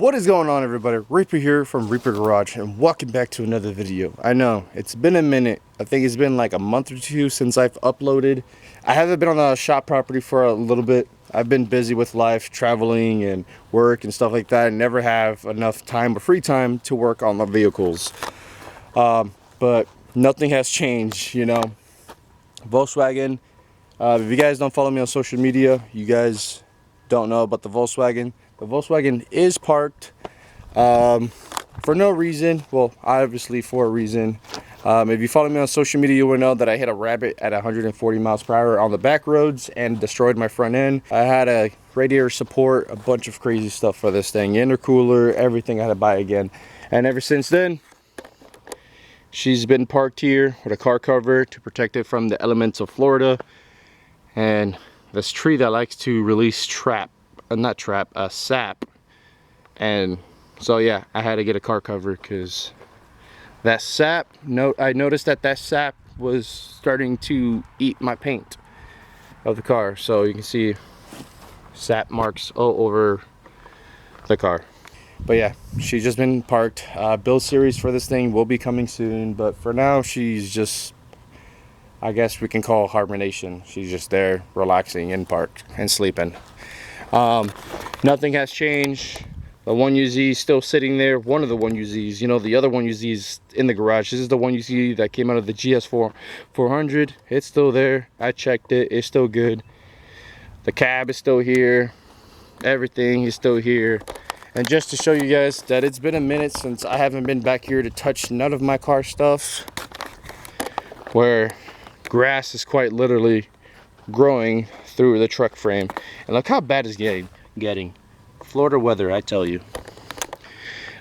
What is going on, everybody? Reaper here from Reaper Garage, and welcome back to another video. I know it's been a minute. I think it's been like a month or two since I've uploaded. I haven't been on the shop property for a little bit. I've been busy with life, traveling and work and stuff like that. I never have enough time or free time to work on the vehicles. But nothing has changed, you know. Volkswagen. If you guys don't follow me on social media, you guys don't know about the Volkswagen. The Volkswagen is parked for no reason. Well, obviously for a reason. If you follow me on social media, you will know that I hit a rabbit at 140 miles per hour on the back roads and destroyed my front end. I had a radiator support, a bunch of crazy stuff for this thing, intercooler, everything I had to buy again. And ever since then, she's been parked here with a car cover to protect it from the elements of Florida and this tree that likes to release sap. And so yeah, I had to get a car cover because that sap, I noticed that sap was starting to eat my paint of the car. So you can see sap marks all over the car. But yeah, she's just been parked. Build series for this thing will be coming soon, but for now she's just, I guess we can call hibernation. She's just there relaxing and parked and sleeping. Nothing has changed. The 1UZ is still sitting there. One of the 1UZs, you know, the other 1UZ is in the garage. This is the 1UZ that came out of the GS400. It's still there. I checked it. It's still good. The cab is still here. Everything is still here. And just to show you guys that it's been a minute since I haven't been back here to touch none of my car stuff, where grass is quite literally growing through the truck frame. And look how bad it's getting. Florida weather, I tell you.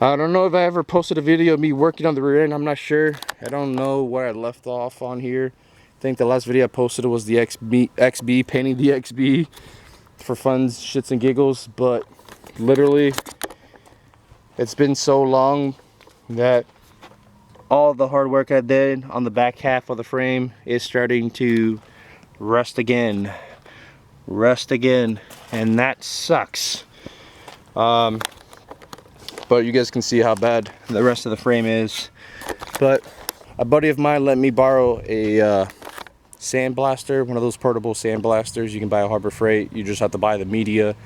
I don't know if I ever posted a video of me working on the rear end. I'm not sure. I don't know where I left off on here. I think the last video I posted was the XB, painting the XB for fun, shits and giggles. But literally, it's been so long that all the hard work I did on the back half of the frame is starting to rust again, and that sucks. But you guys can see how bad the rest of the frame is. But a buddy of mine let me borrow a sandblaster, one of those portable sandblasters you can buy at Harbor Freight. You just have to buy the media.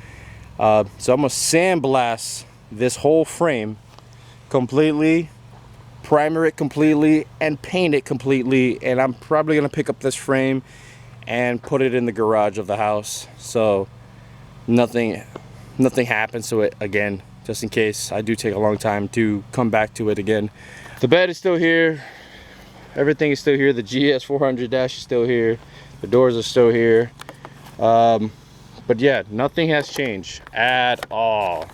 So I'm gonna sandblast this whole frame completely, primer it completely, and paint it completely. And I'm probably gonna pick up this frame and put it in the garage of the house, so nothing happens to it again, just in case I do take a long time to come back to it again. The bed is still here, everything is still here. The GS400 dash is still here, the doors are still here. But yeah, nothing has changed at all.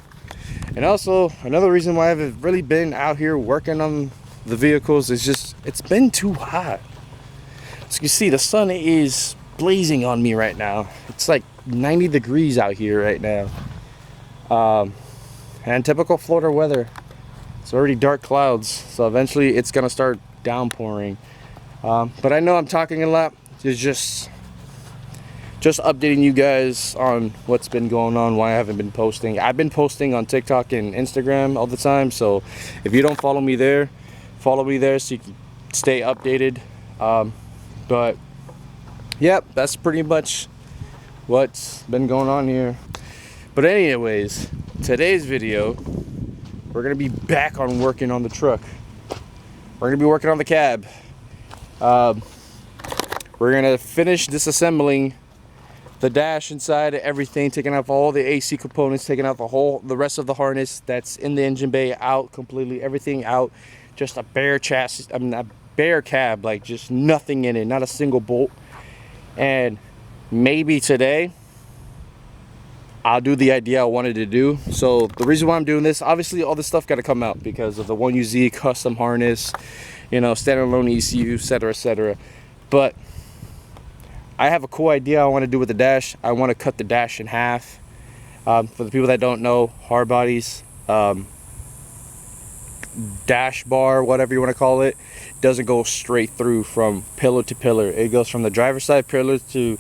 And also, another reason why I haven't really been out here working on the vehicles is just, it's been too hot. As you can see, the sun is blazing on me right now. It's like 90 degrees out here right now. And typical Florida weather. It's already dark clouds, so eventually it's gonna start downpouring. But I know I'm talking a lot. It's just updating you guys on what's been going on, why I haven't been posting. I've been posting on TikTok and Instagram all the time, so if you don't follow me there, follow me there so you can stay updated. But yep, that's pretty much what's been going on here. But anyways, today's video, we're gonna be back on working on the truck. We're gonna be working on the cab. We're gonna finish disassembling the dash inside, everything, taking off all the AC components, taking out the rest of the harness that's in the engine bay out completely, everything out, just a bare chassis, I mean a bare cab, like just nothing in it, not a single bolt. And maybe today I'll do the idea I wanted to do. So the reason why I'm doing this, obviously all this stuff got to come out because of the 1UZ custom harness, you know, standalone ECU, etc. But I have a cool idea I want to do with the dash. I want to cut the dash in half. For the people that don't know, hard bodies, dash bar, whatever you want to call it, doesn't go straight through from pillar to pillar. It goes from the driver's side pillar to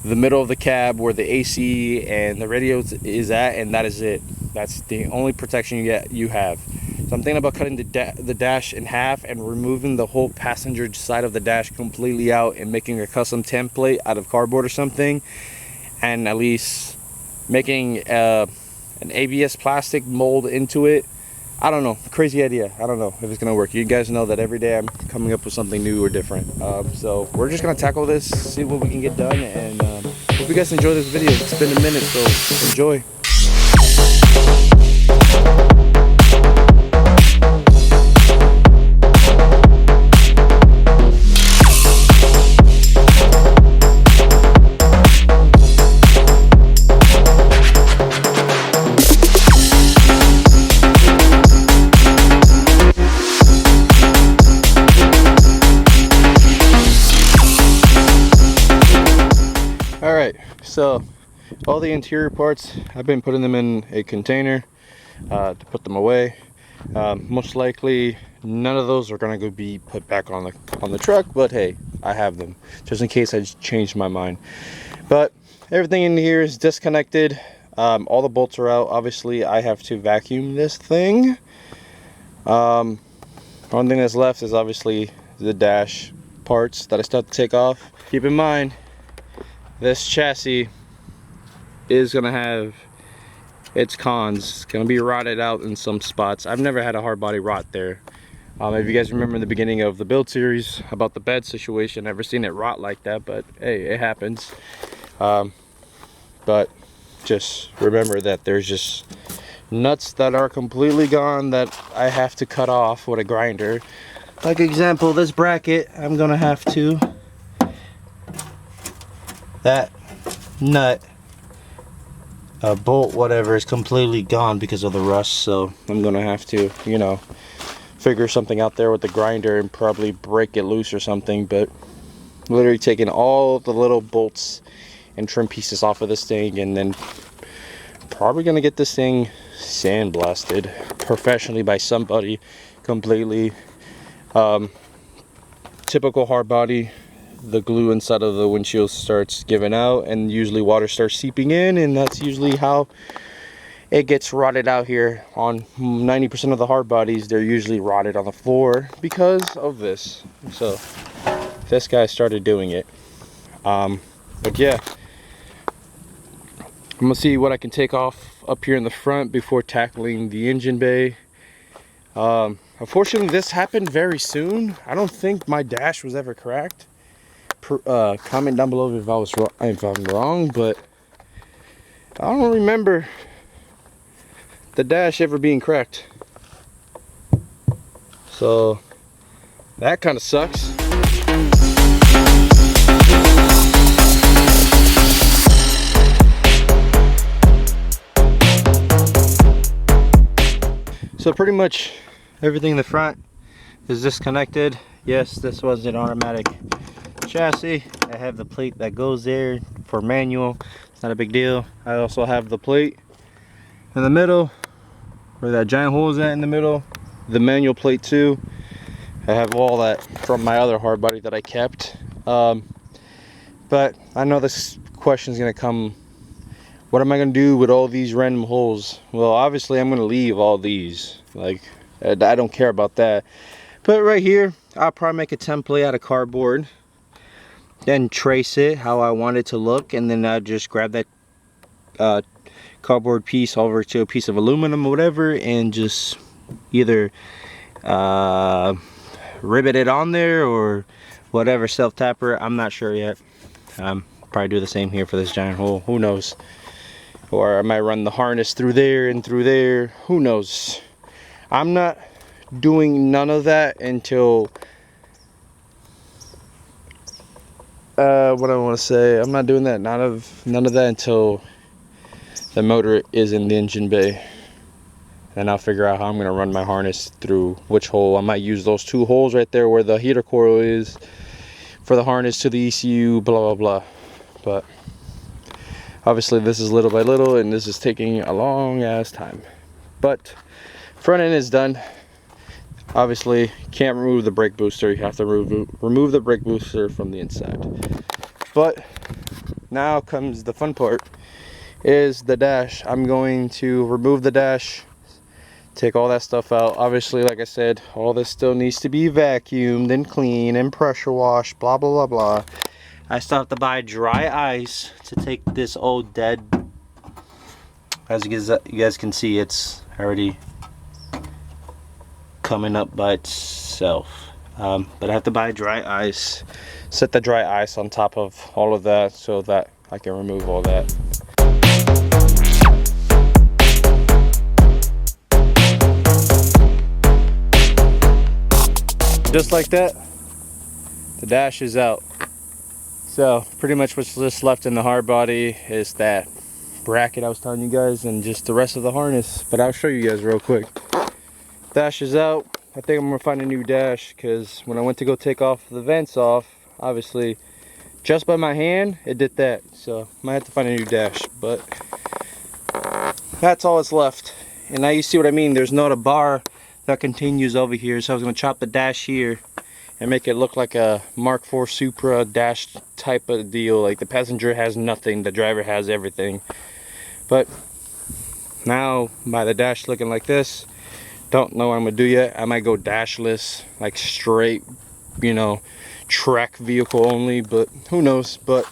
the middle of the cab where the AC and the radio is at, and that is it. That's the only protection you have. So I'm thinking about cutting the dash in half and removing the whole passenger side of the dash completely out and making a custom template out of cardboard or something, and at least making an ABS plastic mold into it. I don't know, crazy idea. I don't know if it's gonna work. You guys know that every day I'm coming up with something new or different. So we're just gonna tackle this, see what we can get done, and hope you guys enjoy this video. It's been a minute, so enjoy. Alright, so all the interior parts, I've been putting them in a container to put them away. Most likely none of those are going to be put back on the truck, but hey, I have them just in case I changed my mind. But everything in here is disconnected. All the bolts are out. Obviously I have to vacuum this thing. One thing that's left is obviously the dash parts that I still have to take off. Keep in mind, this chassis is gonna have its cons. It's gonna be rotted out in some spots. I've never had a hard body rot there. If you guys remember in the beginning of the build series about the bed situation, I've never seen it rot like that, but hey, it happens. But just remember that there's just nuts that are completely gone that I have to cut off with a grinder. Like example, this bracket, I'm gonna have to. That nut, bolt, whatever, is completely gone because of the rust, so I'm gonna have to, you know, figure something out there with the grinder and probably break it loose or something. But literally taking all the little bolts and trim pieces off of this thing, and then probably gonna get this thing sandblasted professionally by somebody completely. Typical hard body, the glue inside of the windshield starts giving out, and usually water starts seeping in, and that's usually how it gets rotted out here. On 90% of the hard bodies, they're usually rotted on the floor because of this. So this guy started doing it. But yeah, I'm gonna see what I can take off up here in the front before tackling the engine bay. Unfortunately, this happened very soon. I don't think my dash was ever cracked. Comment down below if I'm wrong, but I don't remember the dash ever being cracked. So that kind of sucks. So pretty much everything in the front is disconnected. Yes, this was an automatic chassis. I have the plate that goes there for manual. It's not a big deal. I also have the plate in the middle where that giant hole is at in the middle, the manual plate too. I have all that from my other hard body that I kept. But I know this question is going to come, what am I going to do with all these random holes? Well, obviously I'm going to leave all these, like I don't care about that. But right here, I'll probably make a template out of cardboard, then trace it how I want it to look, and then I'll just grab that cardboard piece over to a piece of aluminum or whatever, and just either rivet it on there or whatever, self-tapper. I'm not sure yet. Probably do the same here for this giant hole, who knows. Or I might run the harness through there and through there, who knows. I'm not doing none of that until what I want to say, I'm not doing that, none of that until the motor is in the engine bay. And I'll figure out how I'm going to run my harness through which hole. I might use those two holes right there where the heater coil is for the harness to the ECU, blah blah blah. But obviously this is little by little, and this is taking a long ass time. But front end is done. Obviously can't remove the brake booster. You have to remove the brake booster from the inside. But now comes the fun part, is the dash. I'm going to remove the dash, take all that stuff out. Obviously, like I said, all this still needs to be vacuumed and cleaned and pressure washed, blah blah blah blah. I still have to buy dry ice to take this old dead, as you guys can see, it's already coming up by itself. But I have to buy dry ice, set the dry ice on top of all of that so that I can remove all that. Just like that, the dash is out. So pretty much what's just left in the hard body is that bracket I was telling you guys, and just the rest of the harness. But I'll show you guys real quick. Dash is out. I think I'm gonna find a new dash, because when I went to go take off the vents off, obviously just by my hand it did that. So I might have to find a new dash, but that's all that's left. And now you see what I mean, there's not a bar that continues over here, so I was gonna chop the dash here and make it look like a Mark IV Supra dash type of deal. Like the passenger has nothing, the driver has everything. But now, by the dash looking like this, don't know what I'm gonna do yet. I might go dashless, like straight, you know, track vehicle only, but who knows. But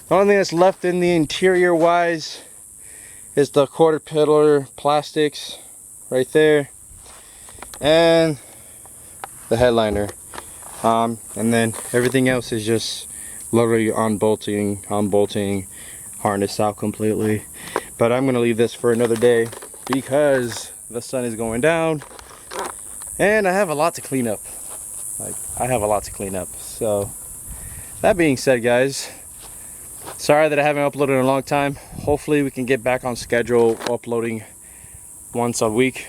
the only thing that's left in the interior wise is the quarter pillar plastics right there, and the headliner, and then everything else is just literally unbolting, harness out completely. But I'm gonna leave this for another day because the sun is going down and I have a lot to clean up. So that being said, guys, sorry that I haven't uploaded in a long time. Hopefully we can get back on schedule, uploading once a week.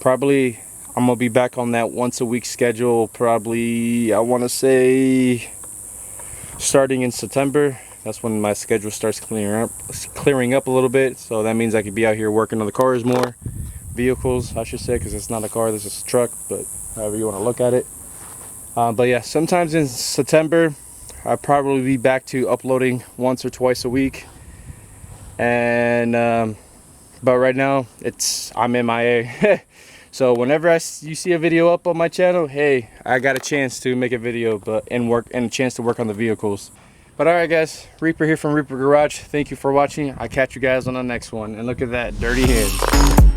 Probably I'm gonna be back on that once a week schedule, probably, I want to say, starting in September. That's when my schedule starts clearing up a little bit. So that means I could be out here working on the cars more, vehicles I should say, because it's not a car, this is a truck, but however you want to look at it. But yeah, sometimes in September I'll probably be back to uploading once or twice a week. And but right now I'm MIA. So whenever you see a video up on my channel, hey, I got a chance to make a video, and a chance to work on the vehicles. But alright guys, Reaper here from Reaper Garage. Thank you for watching. I'll catch you guys on the next one. And look at that, dirty hands.